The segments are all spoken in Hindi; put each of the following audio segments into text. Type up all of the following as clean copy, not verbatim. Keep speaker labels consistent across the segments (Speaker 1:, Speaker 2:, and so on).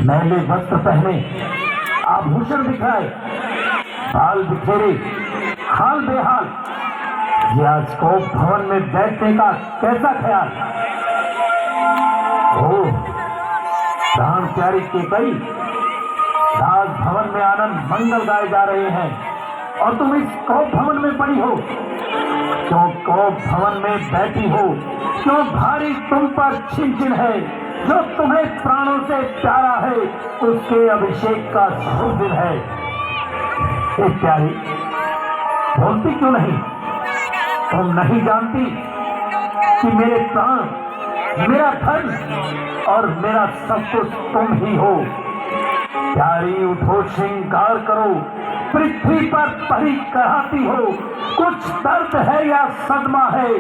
Speaker 1: मैले वस्त्र पहने, आभूषण दिखाए, बाल बिखेरे, हाल बेहाल, ये आज को भवन में बैठने का कैसा ख्याल? ओ प्राण प्यारी केकई, राज भवन में आनंद मंगल गाए जा रहे हैं और तुम इस कोप भवन में पड़ी हो। क्यों कोप भवन में बैठी हो? क्यों भारी तुम पर छिन है? जो तुम्हें प्राणों से प्यारा है उसके अभिषेक का शुभ दिन है। एक प्यारी बोलती क्यों नहीं? तुम नहीं जानती कि मेरे प्राण, मेरा धन और मेरा सब कुछ तुम ही हो। प्यारी उठो, श्रृंगार करो, पृथ्वी पर परी कराती हो। कुछ दर्द है या सदमा है?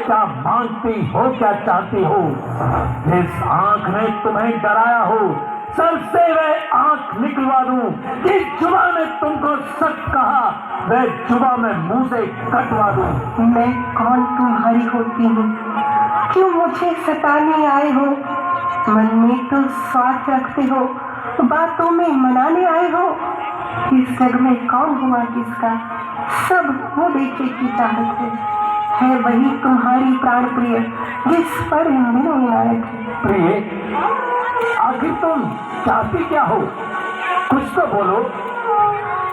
Speaker 1: क्या मांगती हो, क्या चाहती हो? जिस आंख ने तुम्हें डराया हो, सर से वह आंख निकलवा दूं। जिस जुबा ने तुमको सच कहा, वह जुबा में मुंह से कटवा दूं।
Speaker 2: मैं कौन तुम्हारी होती हूँ? क्यों मुझे सताने आए हो? मन में तो स्वार्थ रखते हो, बातों में मनाने आए हो। इस जग में कौन हुआ किसका? सब वो देखे की चाहत है वही तुम्हारी प्राण प्रिय, जिस पर विनायक है।
Speaker 1: प्रिय, आखिर तुम चाहती क्या हो? कुछ तो बोलो।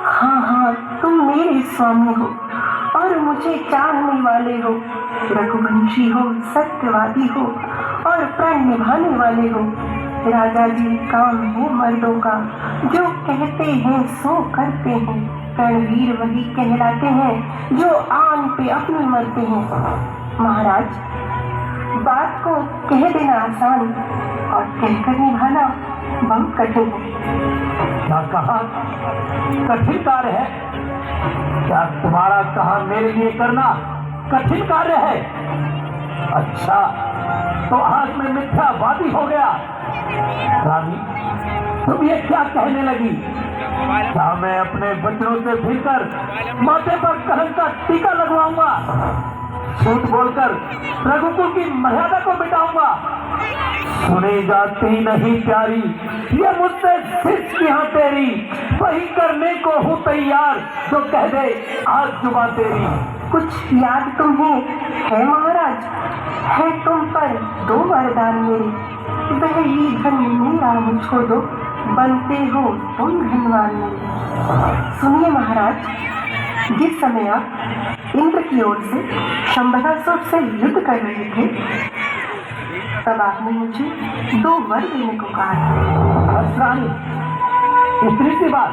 Speaker 2: हाँ, तुम मेरे स्वामी हो और मुझे चाहने वाले हो। रघुवंशी हो, सत्यवादी हो और प्राण निभाने वाले हो। राजा जी काम है मर्दों का, जो कहते हैं सो करते हैं। रणवीर वही कहलाते हैं जो आन पे अपनी मरते हैं। महाराज, बात को कह देना आसान और कहकर निभाना बहुत कठिन है।
Speaker 1: क्या कहा? कठिन कार्य है? क्या तुम्हारा कहा मेरे लिए करना कठिन कार्य है? अच्छा, तो आज मैं मिथ्यावादी हो गया। रानी, तुम ये क्या कहने लगी? क्या मैं अपने वचनों से फिरकर माथे पर कलंक का टीका लगवाऊंगा? झूठ बोलकर रघुकुल की मर्यादा को मिटाऊंगा? सुनी जाती नहीं प्यारी, ये मुझसे सिर्फ यहाँ तेरी। वही करने को हूँ तैयार जो कह दे आज जुबा तेरी।
Speaker 2: कुछ याद तुम्हें है महाराज? है तुम पर 2 वरदान मेरे। वह ही धन मेरा मुझको दो, बनते हो तुम धनवान मेरे। सुनिए महाराज, जिस समय आप इंद्र की ओर से शंबरासुर से युद्ध कर रहे थे, तब आपने मुझे 2 वर देने को कहा था।
Speaker 1: इतनी सी बात?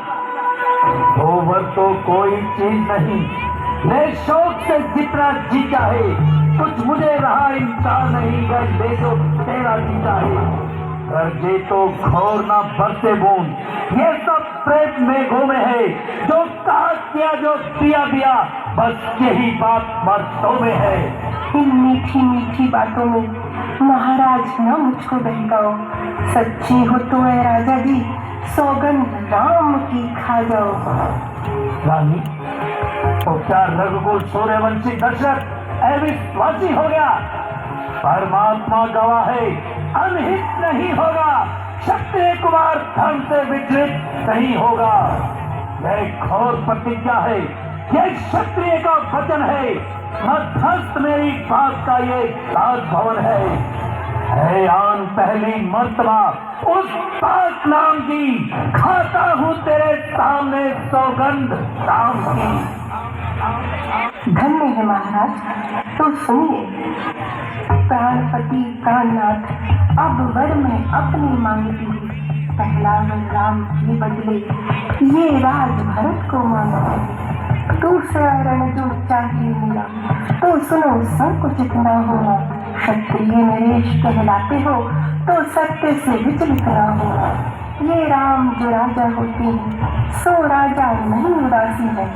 Speaker 1: 2 वर तो कोई चीज नहीं। मैं शौक से जितना जी चाहे, कुछ मुझे रहा इंसान नहीं। कर दे जो तेरा जी चाहे, कर दे तो घोर ना बरसे बूंद। ये सब प्रेम मेघों में है, जो कहा किया जो दिया, बस यही बात मर्दों में है।
Speaker 2: इन मीठी मीठी बातों में महाराज न मुझको बहकाओ। सच्ची हो तो है राजा जी, सौगंध राम की खा जाओ।
Speaker 1: रानी, तो क्या रघुकुल सूर्यवंशी दशरथ अविश्वासी हो गया? परमात्मा गवाह है, अनहित नहीं होगा। क्षत्रिय कुमार धर्म से विचलित नहीं होगा। यह घोर प्रतिज्ञा है, यह क्षत्रिय का वचन है, मध्यस्थ मेरी बात का ये राजभवन है आन पहली मर्तबा उस पाक नाम की खाता हूँ तेरे सामने सौगंध राम की।
Speaker 2: धन्य है महाराज। तो सुनिए, प्राणपति प्राणनाथ, अब वर में अपनी मांगती हूँ। पहला वर राम के बदले ये राज भरत को मांगती हूँ। दूसरा रण जो चाहिए मिला तो सुनो संकुचित न होना। क्षत्रिय नरेश कहलाते हो तो सत्य से विचलित न होना। ये राम जो राजा होते हैं सो राजा नहीं उदासी है।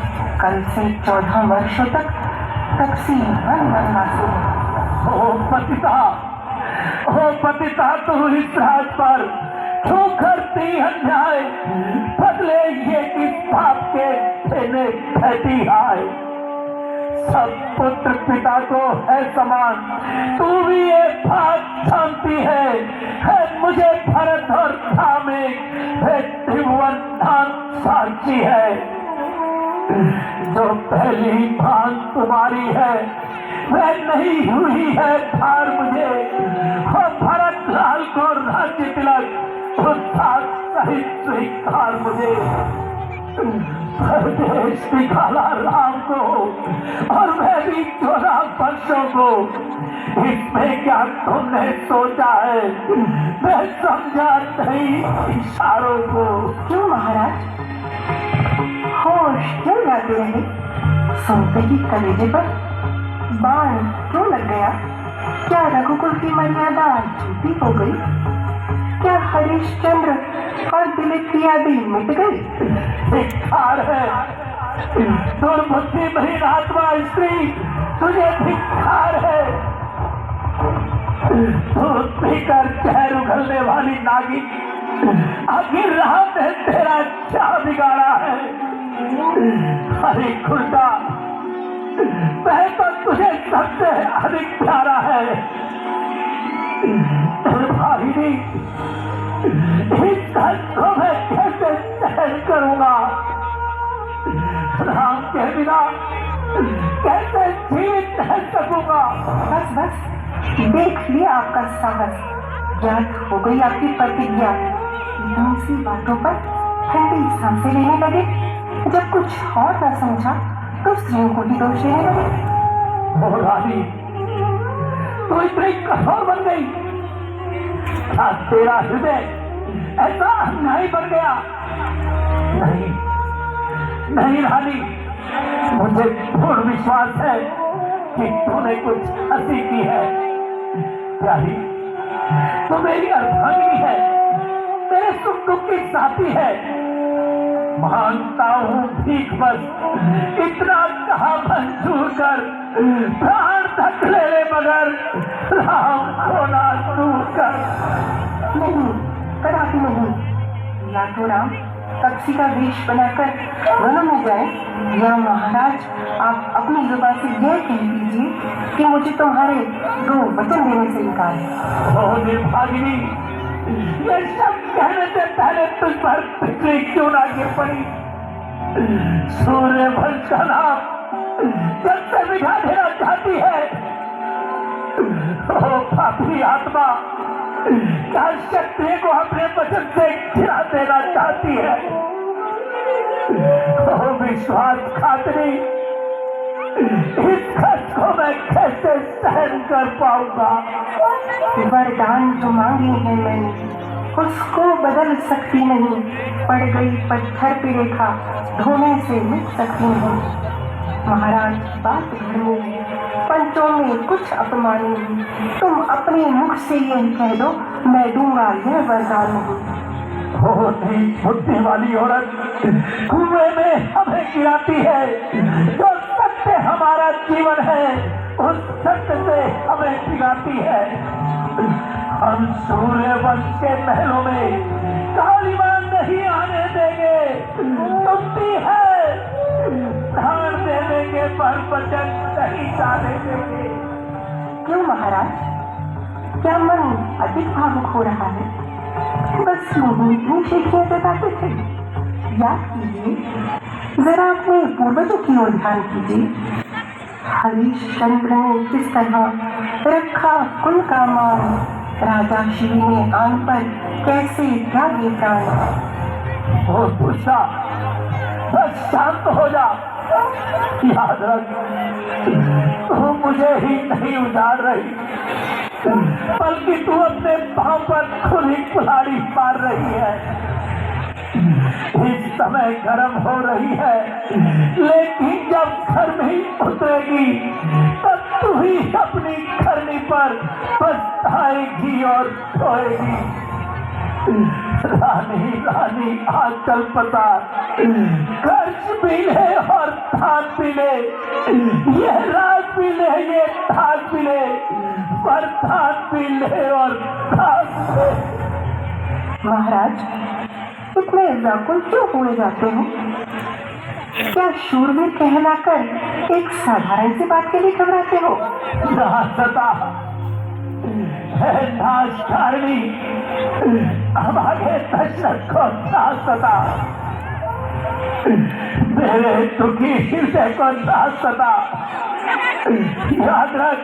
Speaker 2: कल से 14 वर्षों तक तपसी वनवासी है।
Speaker 1: ओ पतिता तू इस राज पर क्यों करती अन्याय? बदले ये किस पाप के देने कहती आए? सब पुत्र पिता को है समान, तू भी ये बात जानती है मुझे भरत और धामे त्रिभुवन धाम साक्षी है। जो पहली भान तुम्हारी है वह नहीं हुई है भार मुझे। और भरत लाल को राज्य तिलक सहित स्वीकार मुझे। परदेश निकाला राम को और मैं भी 14 वर्षों को। इसमें क्या तुमने सोचा है? मैं समझा नहीं इशारों को।
Speaker 2: क्यों महाराज होश क्यों जाते रहे? सुनते ही कलेजे पर बाण क्यों लग गया? क्या रघुकुल की मर्यादा झूठी हो गई? क्या हरिश्चंद्र और दिलीप की यादें मिट गई?
Speaker 1: धिक्कार है दुर्बुद्धि बहिन आत्मा स्त्री, तुझे धिक्कार है। दूध पीकर जहर उगलने वाली नागी, आखिर राम ने तेरा क्या बिगाड़ा है? अरे खुलता मैं तो तुझे सबसे अधिक प्यारा है। भागिनी इस दर्द को मैं कैसे सहन करूंगा? राम के बिना कैसे जीवित रह सकूंगा?
Speaker 2: बस बस देख लिया आपका साहस, ज्ञात हो गई आपकी प्रतिज्ञा। इतनी सी बातों पर ठंडी सांसें लेने लगे। जब कुछ और न समझा तो स्त्रियों को ही दोष देने लगे।
Speaker 1: ओ रानी, तू इतनी कठोर बन गई? क्या तेरा हृदय ऐसा अन्यायी बन गया? नहीं नहीं रानी, मुझे पूर्ण विश्वास है कि तूने कुछ हंसी की है। प्यारी, तू मेरी अर्धांगिनी है, मेरे सुख दुख की साथी है। मानता हूँ भीख बस, इतना कहा मंजूर कर, प्राण तक ले ले मगर राम को ना दूर कर।
Speaker 2: नहीं, कदापि नहीं। या तो राम पक्षी का वेश बनाकर वनों में जाए, या महाराज आप अपनी जुबान से यह कह दीजिए कि मुझे तुम्हारे 2 वचन देने से इनकार है।
Speaker 1: ओ निर्भागिनी, ये सब कहने से पहले तुझ पर बिजली क्यों ना गिर पड़ी? सूर्यवंश का नाम जब से मिटा देना चाहती है। ओ पापी आत्मा, क्या क्षत्रिय को अपने वचन से गिरा देना चाहती है? ओ विश्वासघातनी, इस कष्ट को मैं कैसे सहन कर पाऊंगा?
Speaker 2: वरदान जो मांगी है मैंने उसको बदल सकती नहीं। पड़ गई पत्थर पे रेखा, धोने से मिट सकती नहीं। महाराज बात घर में है, पंचों में कुछ अपमान नहीं। तुम अपने मुख से यह कह दो, मैं दूंगा यह वरदान नहीं।
Speaker 1: बुद्धि वाली औरत कुएं में हमें गिराती है। जो सत्य हमारा जीवन है उस सत्य से हमें गिराती है। हम सूर्यवंश के महलों में कालीमान नहीं आने देंगे। सुनती है, धान देने के पर वचन नहीं जाने देंगे।
Speaker 2: क्यों महाराज, क्या मन अधिक भावुक हो रहा है? बस यूं ही इतनी शीखियां जताते थे। याद कीजिए, जरा अपने पूर्वजों की ओर ध्यान कीजिए। हरिश्चंद्र ने किस तरह रखा कुल का मान, राजा शिव ने आन पर कैसे त्यागे प्राण।
Speaker 1: ओ दुष्टा, बस शांत हो जा। याद रख, तू मुझे ही नहीं उजाड़ रही, बल्कि तू अपने पांव पर खुद ही कुल्हाड़ी मार रही है। इस समय गर्म हो रही है, लेकिन जब गर्मी उतरेगी तब तू ही अपनी खरनी पर पछताएगी और रोएगी। रानी रानी आजकल पता, कर्ज भी ले और धान भी ले, ये राज भी ले, ये धान भी ले, वरदान भी ले और धान भी ले।
Speaker 2: महाराज, इतने व्याकुल क्यों हुए जाते हो? क्या शूरवीर कहलाकर एक साधारण सी बात के लिए घबराते हो?
Speaker 1: नासता है, नाशकारिणी, हमारे दशरथ को नासता, मेरे दुखी हृदय को नासता। याद रख,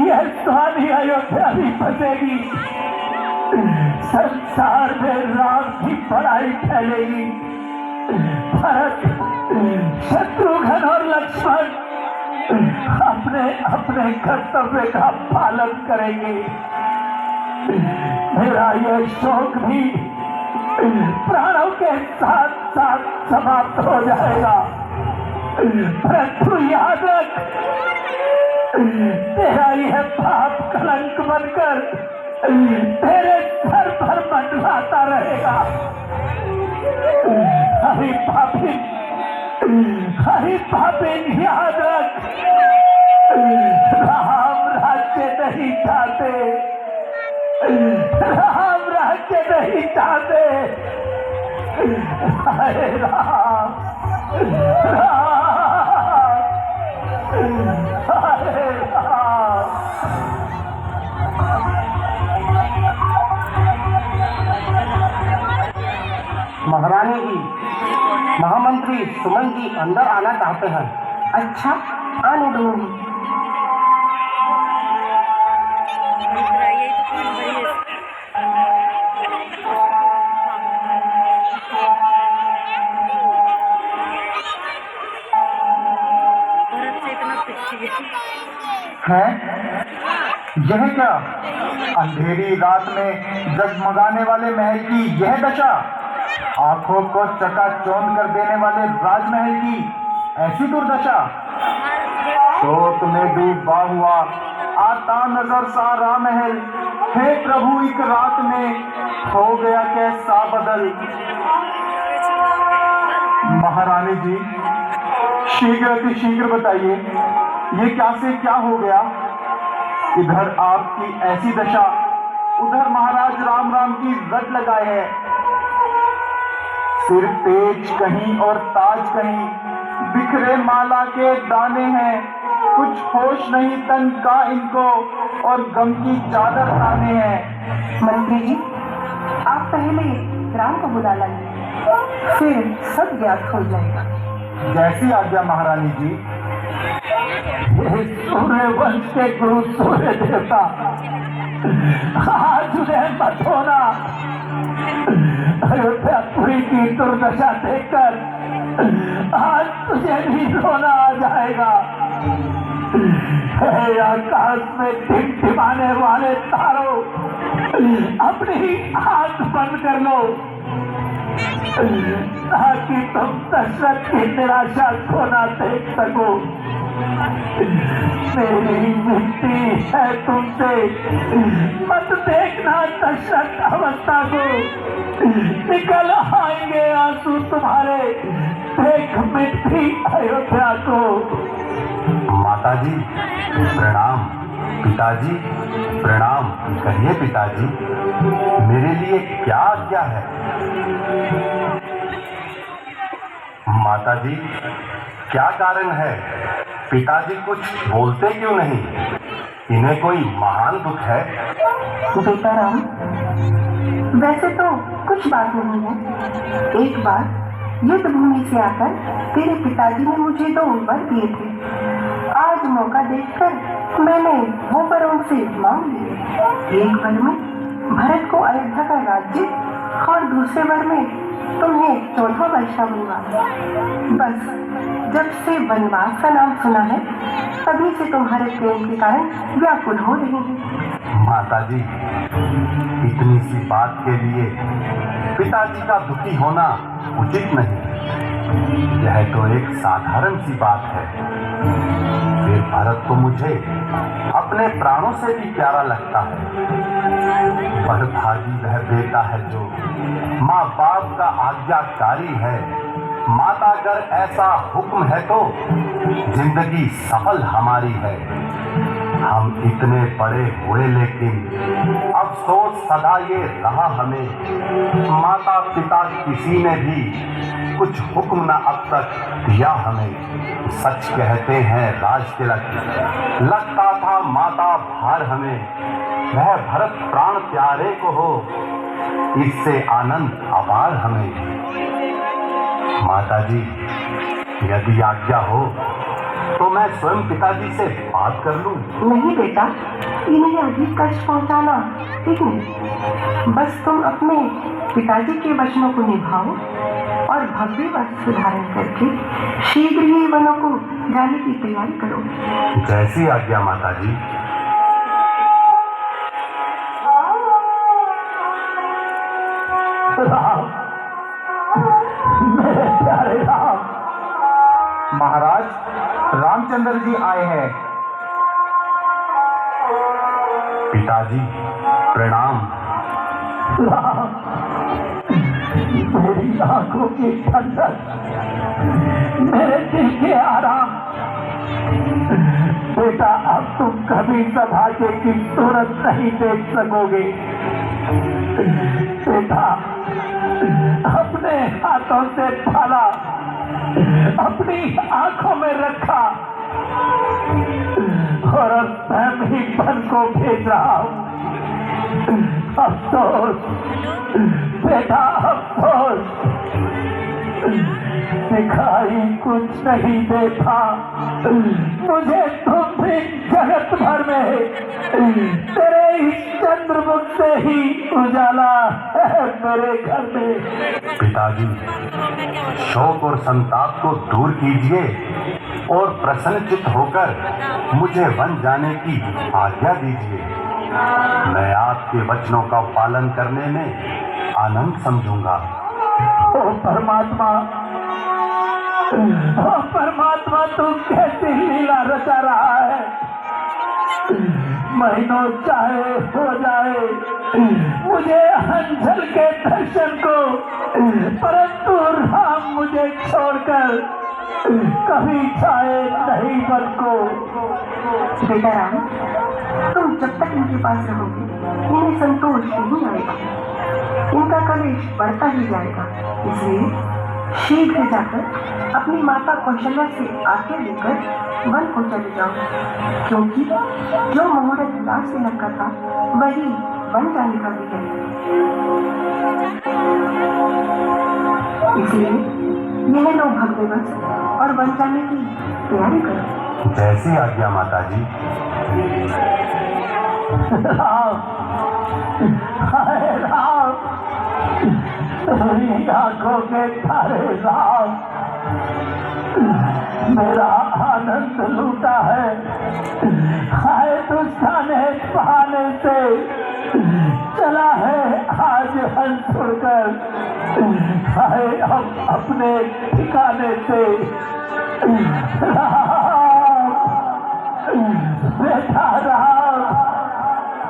Speaker 1: यह स्वामी अयोध्या भी फंसेगी, संसार में राम की बड़ाई फैलेगी, भरत, शत्रुघ्न और लक्ष्मण अपने अपने कर्तव्य का पालन करेंगे। मेरा यह शोक भी प्राणों के साथ साथ समाप्त हो जाएगा, परंतु याद रख, तेरा यह पाप कलंक बनकर तेरे सर पर मंडराता रहेगा। हरि पापी, याद रख, राम राज्य नहीं चाहते, राम राज्य नहीं चाहते। हरे राम, हरे राम।
Speaker 3: महारानी जी, महामंत्री सुमन जी अंदर आना चाहते हैं।
Speaker 2: अच्छा, आने दो उन्हें।
Speaker 3: है यह क्या? अंधेरी रात में जगमगाने वाले महल की यह दशा, आंखों को चकाचौंध कर देने वाले राजमहल की ऐसी दुर्दशा। शोक में डूबा हुआ आता नजर सारा महल, हे प्रभु एक रात में हो गया कैसा बदल। महारानी जी, शीघ्र अति शीघ्र बताइए, ये क्या से क्या हो गया? इधर आपकी ऐसी दशा, उधर महाराज राम राम की रट लगाए है। सिर तेज कहीं और ताज कहीं, बिखरे माला के दाने हैं, कुछ होश नहीं तन का इनको, और गम की चादर ताने हैं।
Speaker 2: मंत्री जी, आप पहले राम को बुला लाइए, फिर सब ज्ञात हो जाएगा।
Speaker 3: जैसी आज्ञा महारानी जी।
Speaker 1: सूर्य वंश के गुरु सूर्य देवता, आज उन्हें मत होना। अयोध्यापुरी की दुर्दशा देखकर आज तुझे भी रोना आ जाएगा। हे आकाश में टिमटिमाने वाले तारों, अपनी आंख बंद कर लो, ताकि तुम दशरथ की निराशा को ना देख सको। मेरी विनती है तुमसे, मत देखना दशरथ अवस्था को, निकल आएंगे आंसू तुम्हारे, देख मिटती अयोध्या को।
Speaker 3: माताजी प्रणाम, पिताजी प्रणाम। कहिए पिताजी, मेरे लिए क्या आज्ञा है? माताजी, क्या कारण है? पिताजी कुछ बोलते क्यों नहीं? इन्हें कोई महान दुख है?
Speaker 2: बेटा राम, वैसे तो कुछ बात नहीं है। एक बार युद्ध भूमि से आकर तेरे पिताजी ने मुझे 2 वर दिए थे। आज मौका देखकर मैंने वो वर उनसे मांग लिए। एक वर में भरत को अयोध्या का राज्य और दूसरे वर में तुम्हें 14 वर्ष का दूंगा। बस जब से वनवास का नाम सुना है तभी से तुम्हारे प्रेम के कारण व्याकुल हो रही हूँ।
Speaker 3: माताजी, इतनी सी बात के लिए पिताजी का दुखी होना उचित नहीं। यह तो एक साधारण सी बात है। फिर भरत तो मुझे अपने प्राणों से भी प्यारा लगता है। बड़भागी वह बेटा है जो माँ बाप का आज्ञाकारी है। माता अगर ऐसा हुक्म है तो जिंदगी सफल हमारी है। हम इतने बड़े हुए लेकिन अफसोस सदा ये रहा हमें, माता पिता किसी ने भी कुछ हुक्म न अब तक दिया हमें। सच कहते हैं राज तिलक लगता था माता भार हमें। वह भरत प्राण प्यारे को हो, इससे आनंद अपार हमें। माताजी, यदि आज्ञा हो तो मैं स्वयं पिताजी से बात कर लूं।
Speaker 2: नहीं बेटा, इन्हें अधिक कष्ट पहुंचाना ठीक नहीं। बस तुम अपने पिताजी के वचनों को निभाओ और भव्य वस्त्र धारण करके शीघ्र ही वनों को जाने की तैयारी करो।
Speaker 3: जैसी आज्ञा माताजी।
Speaker 1: राम, मेरे प्यारे राम।
Speaker 3: महाराज, रामचंद्र जी आए हैं। पिताजी प्रणाम।
Speaker 1: राम, मेरी आंखों की ठंडक, मेरे दिल के आराम। बेटा, अब तुम कभी सौभाग्य की सूरत नहीं देख सकोगे। बेटा, अपने हाथों से भाला अपनी आंखों में रखा और अब स्वयं ही बन को भेज रहा हूं। अफसोस बेटा, अफसोस, दिखाई कुछ नहीं देता मुझे। तुम भी जगत भर में तेरे इस चंद्रमुख से ही उजाला है मेरे घर में।
Speaker 3: पिताजी, शोक और संताप को दूर कीजिए और प्रसन्नचित्त होकर मुझे वन जाने की आज्ञा दीजिए। मैं आपके वचनों का पालन करने में आनंद समझूंगा।
Speaker 1: ओ परमात्मा, ओ परमात्मा, तू कैसी लीला रचा रहा है। महीनों चाहे हो जाए मुझे अंजल के दर्शन को, परंतु राम मुझे छोड़कर कभी चाहे नहीं मन को।
Speaker 2: बेटा राम, तुम जब तक इनके पास रहोगे इन्हें संतोष नहीं आएगा। इनका कलेश बढ़ता ही जाएगा। इसलिए शीघ्र जाकर अपनी माता कौशल्या से आज्ञा लेकर वन को चले जाओ, क्योंकि जो मुहूर्त लाश से लगा था वही वन जाने का भी है। इसलिए यह लो भव्य वस्त्र और वन जाने की तैयारी करो।
Speaker 3: जैसी आज्ञा माताजी।
Speaker 1: राम, हाय राम, तेरी आंखों के तारे राम, मेरा आनंद लूटा है। हाय दुष्टाने बहाने से चला है आज हंस उड़कर। हाय अब अपने ठिकाने से राम,